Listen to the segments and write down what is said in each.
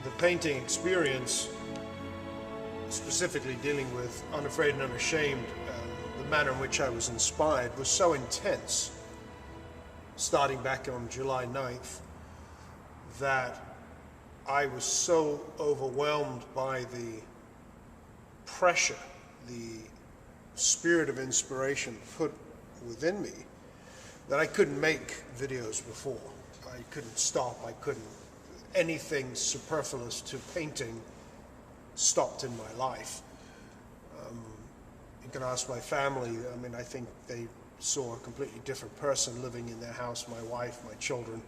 the painting experience, specifically dealing with Unafraid and Unashamed, the manner in which I was inspired was so intense, starting back on July 9th, that I was so overwhelmed by the pressure, the spirit of inspiration put within me, that I couldn't make videos before. I couldn't stop, anything superfluous to painting stopped in my life. You can ask my family. I mean, I think they saw a completely different person living in their house, my wife, my children.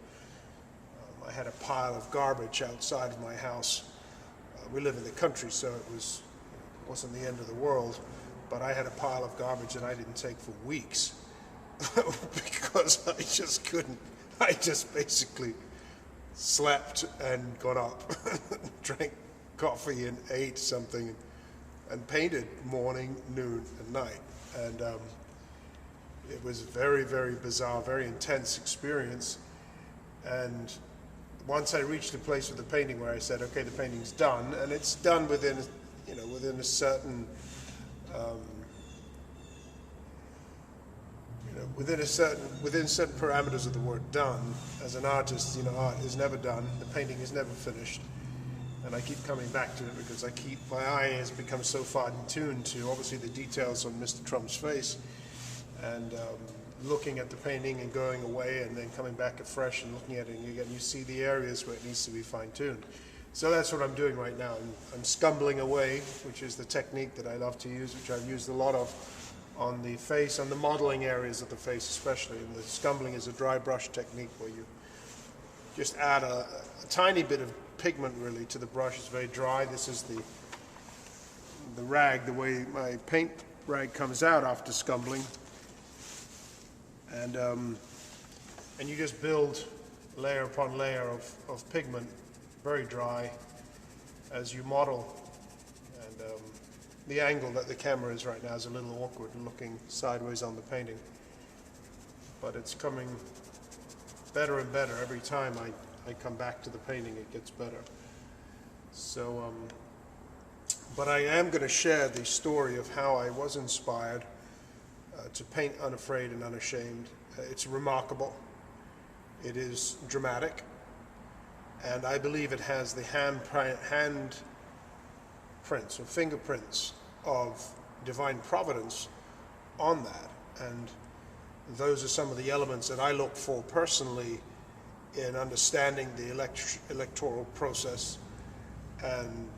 I had a pile of garbage outside of my house. We live in the country, so it wasn't the end of the world, but I had a pile of garbage that I didn't take for weeks because I just couldn't. I just basically slept and got up, drank coffee and ate something, and painted morning, noon, and night. And it was very, very bizarre, very intense experience. And once I reached a place with the painting where I said, okay, the painting's done, and it's done within a certain within certain parameters of the word done. As an artist, art is never done. The painting is never finished. And I keep coming back to it because my eye has become so far in tune to obviously the details on Mr. Trump's face, and looking at the painting and going away and then coming back afresh and looking at it again, you see the areas where it needs to be fine-tuned. So that's what I'm doing right now. I'm scumbling away, which is the technique that I love to use, which I've used a lot of on the face, on the modeling areas of the face especially. And the scumbling is a dry brush technique where you just add a tiny bit of pigment really to the brush. It's very dry. This is the rag, the way my paint rag comes out after scumbling. And you just build layer upon layer of pigment, very dry, as you model. And the angle that the camera is right now is a little awkward, looking sideways on the painting. But it's coming better and better. Every time I come back to the painting, it gets better. So, but I am going to share the story of how I was inspired to paint Unafraid and Unashamed. It's remarkable. It is dramatic. And I believe it has the hand prints or fingerprints of divine providence on that. And those are some of the elements that I look for personally in understanding the electoral process and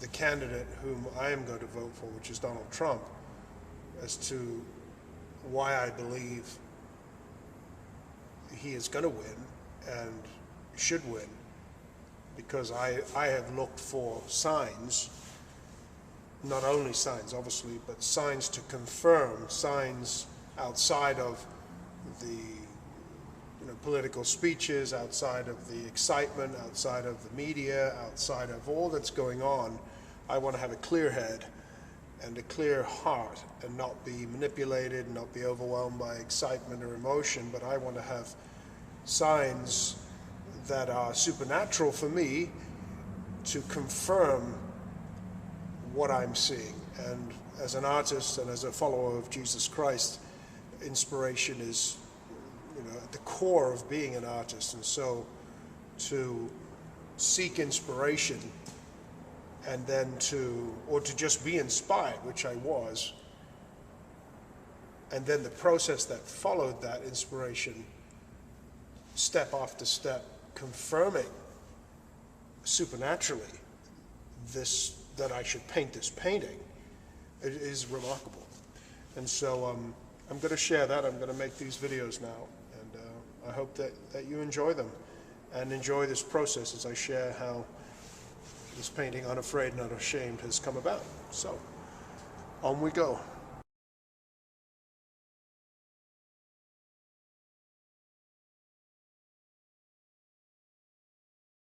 the candidate whom I am going to vote for, which is Donald Trump, as to why I believe he is going to win and should win, because I have looked for signs, not only signs obviously, but signs to confirm, signs outside of the political speeches, outside of the excitement, outside of the media, outside of all that's going on. I want to have a clear head and a clear heart and not be manipulated, not be overwhelmed by excitement or emotion, but I want to have signs that are supernatural for me to confirm what I'm seeing. And as an artist and as a follower of Jesus Christ, inspiration is at the core of being an artist. And so to seek inspiration and then to just be inspired, which I was, and then the process that followed that inspiration, step after step, confirming supernaturally that I should paint this painting, it is remarkable. And so I'm going to share that. I'm going to make these videos now, and I hope that you enjoy them and enjoy this process as I share how this painting, Unafraid and Unashamed, has come about. So on we go.